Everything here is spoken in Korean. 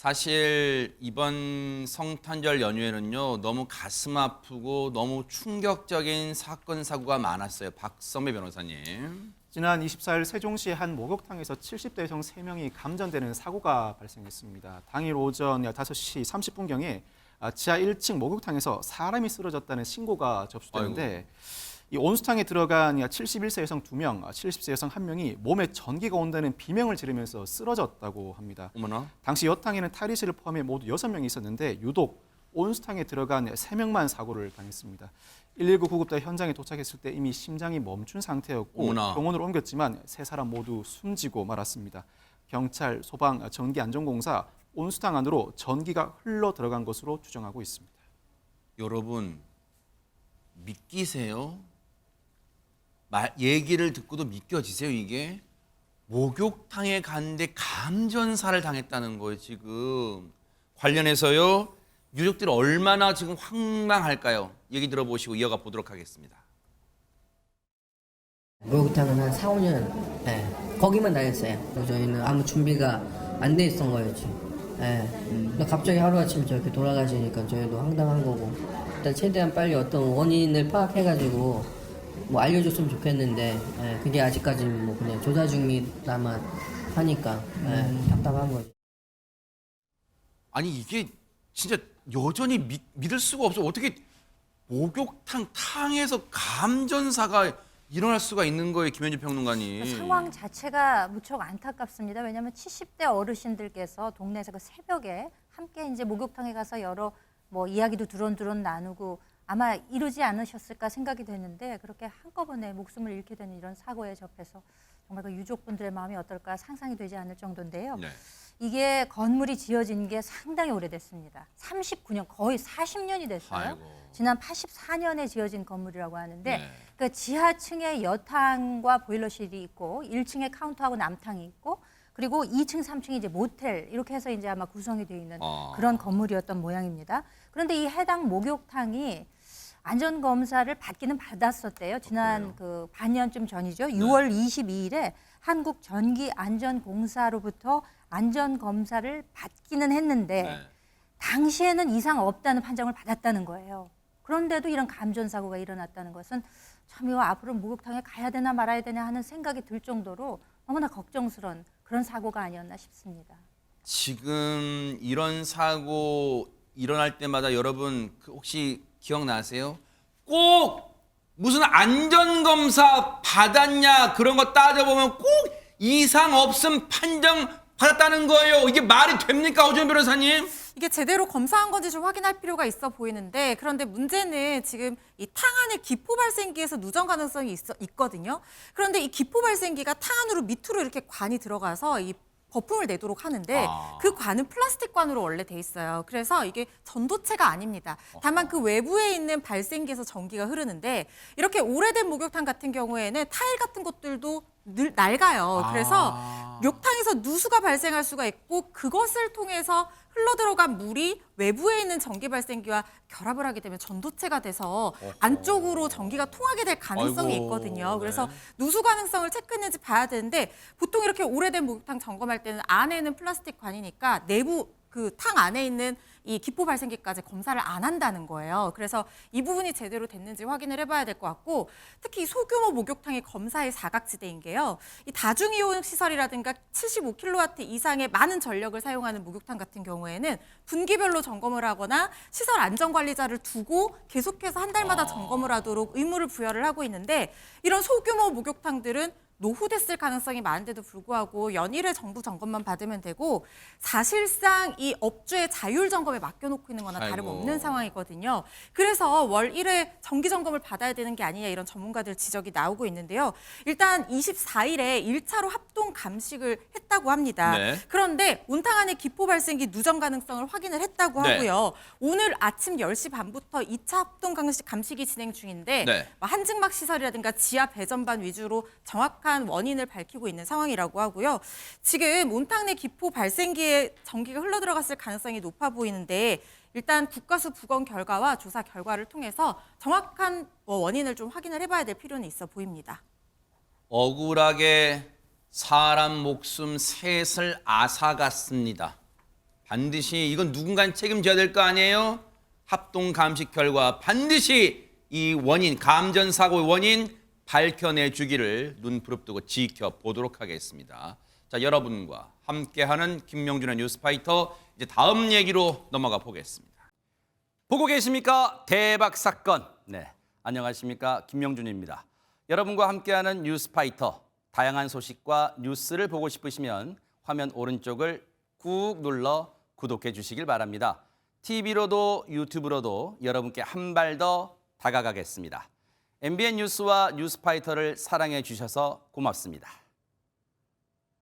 사실 이번 성탄절 연휴에는요, 너무 가슴 아프고 너무 충격적인 사건 사고가 많았어요. 박선배 변호사님. 지난 24일 세종시 한 목욕탕에서 70대 여성 3명이 감전되는 사고가 발생했습니다. 당일 오전 5시 30분경에 지하 1층 목욕탕에서 사람이 쓰러졌다는 신고가 접수됐는데 이 온수탕에 들어간 71세 여성 2명, 70세 여성 1명이 몸에 전기가 온다는 비명을 지르면서 쓰러졌다고 합니다. 어머나. 당시 여탕에는 탈의실을 포함해 모두 6명이 있었는데 유독 온수탕에 들어간 3명만 사고를 당했습니다. 119 구급대 현장에 도착했을 때 이미 심장이 멈춘 상태였고 어머나. 병원으로 옮겼지만 3사람 모두 숨지고 말았습니다. 경찰, 소방, 전기안전공사 온수탕 안으로 전기가 흘러 들어간 것으로 추정하고 있습니다. 여러분, 믿기세요? 얘기를 듣고도 믿겨지세요, 이게? 목욕탕에 갔는데 감전사를 당했다는 거예요, 지금. 관련해서요, 유족들이 얼마나 지금 황망할까요? 얘기 들어보시고 이어가 보도록 하겠습니다. 목욕탕은 한 4, 5년 거기만 다녔어요. 저희는 아무 준비가 안 돼 있었던 거였지. 근데 갑자기 하루아침에 저렇게 돌아가시니까 저희도 황당한 거고, 일단 최대한 빨리 어떤 원인을 파악해가지고 뭐 알려줬으면 좋겠는데 그게 아직까지는 뭐 그냥 조사 중이다만 하니까 답답한 거죠. 아니 이게 진짜 여전히 믿을 수가 없어. 어떻게 목욕탕에서 감전사가 일어날 수가 있는 거예요, 김현주 평론가님. 상황 자체가 무척 안타깝습니다. 왜냐하면 70대 어르신들께서 동네에서 그 새벽에 함께 이제 목욕탕에 가서 여러 뭐 이야기도 두런두런 나누고 아마 이러지 않으셨을까 생각이 되는데 그렇게 한꺼번에 목숨을 잃게 되는 이런 사고에 접해서 정말 그 유족분들의 마음이 어떨까 상상이 되지 않을 정도인데요. 네. 이게 건물이 지어진 게 상당히 오래됐습니다. 39년, 거의 40년이 됐어요. 아이고. 지난 84년에 지어진 건물이라고 하는데 네. 그 지하층에 여탕과 보일러실이 있고 1층에 카운터하고 남탕이 있고 그리고 2층, 3층이 이제 모텔 이렇게 해서 이제 아마 구성이 되어 있는 그런 건물이었던 모양입니다. 그런데 이 해당 목욕탕이 안전 검사를 받기는 받았었대요. 지난 그 반년쯤 전이죠. 6월 22일에 한국전기안전공사로부터 안전 검사를 받기는 했는데 네. 당시에는 이상 없다는 판정을 받았다는 거예요. 그런데도 이런 감전 사고가 일어났다는 것은 참 이거 앞으로 목욕탕에 가야 되나 말아야 되나 하는 생각이 들 정도로 너무나 걱정스러운 그런 사고가 아니었나 싶습니다. 지금 이런 사고 일어날 때마다 여러분 혹시 기억나세요? 꼭 무슨 안전검사 받았냐 그런 거 따져보면 꼭 이상 없음 판정 받았다는 거예요. 이게 말이 됩니까, 오준 변호사님? 이게 제대로 검사한 건지 좀 확인할 필요가 있어 보이는데, 그런데 문제는 지금 이 탕 안에 기포 발생기에서 누전 가능성이 있거든요. 그런데 이 기포 발생기가 탕 안으로 밑으로 이렇게 관이 들어가서 이 거품을 내도록 하는데 그 관은 플라스틱 관으로 원래 돼 있어요. 그래서 이게 전도체가 아닙니다. 다만 그 외부에 있는 발생기에서 전기가 흐르는데 이렇게 오래된 목욕탕 같은 경우에는 타일 같은 것들도 늘 낡아요. 그래서 욕탕에서 누수가 발생할 수가 있고 그것을 통해서 흘러들어간 물이 외부에 있는 전기 발생기와 결합을 하게 되면 전도체가 돼서 안쪽으로 전기가 통하게 될 가능성이 아이고, 있거든요. 그래서 네. 누수 가능성을 체크했는지 봐야 되는데 보통 이렇게 오래된 목욕탕 점검할 때는 안에는 플라스틱 관이니까 내부 그 탕 안에 있는 이 기포 발생기까지 검사를 안 한다는 거예요. 그래서 이 부분이 제대로 됐는지 확인을 해봐야 될 것 같고, 특히 소규모 목욕탕의 검사의 사각지대인 게요. 이 다중이용 시설이라든가 75kW 이상의 많은 전력을 사용하는 목욕탕 같은 경우에는 분기별로 점검을 하거나 시설 안전관리자를 두고 계속해서 한 달마다 점검을 하도록 의무를 부여를 하고 있는데, 이런 소규모 목욕탕들은 노후됐을 가능성이 많은데도 불구하고 연일의 정부 점검만 받으면 되고 사실상 이 업주의 자율 점검에 맡겨놓고 있는 거나 다름없는 상황이거든요. 그래서 월 1회 정기 점검을 받아야 되는 게 아니냐 이런 전문가들 지적이 나오고 있는데요. 일단 24일에 1차로 합동 감식을 했다고 합니다. 네. 그런데 온탕 안에 기포 발생기 누전 가능성을 확인을 했다고 네. 하고요. 오늘 아침 10시 반부터 2차 합동 감식이 진행 중인데 네. 한증막 시설이라든가 지하 배전반 위주로 정확한 원인을 밝히고 있는 상황이라고 하고요. 지금 온탕 내 기포 발생기에 전기가 흘러들어갔을 가능성이 높아 보이는데 일단 국가수 부검 결과와 조사 결과를 통해서 정확한 원인을 좀 확인을 해봐야 될 필요는 있어 보입니다. 억울하게 사람 목숨 셋을 앗아갔습니다. 반드시 이건 누군가 책임져야 될 거 아니에요? 합동 감식 결과 반드시 이 원인, 감전 사고의 원인 밝혀내 주기를 눈 부릅뜨고 지켜보도록 하겠습니다. 자, 여러분과 함께하는 김명준의 뉴스파이터, 이제 다음 얘기로 넘어가 보겠습니다. 보고 계십니까? 대박 사건. 네, 안녕하십니까? 김명준입니다. 여러분과 함께하는 뉴스파이터, 다양한 소식과 뉴스를 보고 싶으시면 화면 오른쪽을 꾹 눌러 구독해 주시길 바랍니다. TV로도 유튜브로도 여러분께 한 발 더 다가가겠습니다. MBN 뉴스와 뉴스파이터를 사랑해 주셔서 고맙습니다.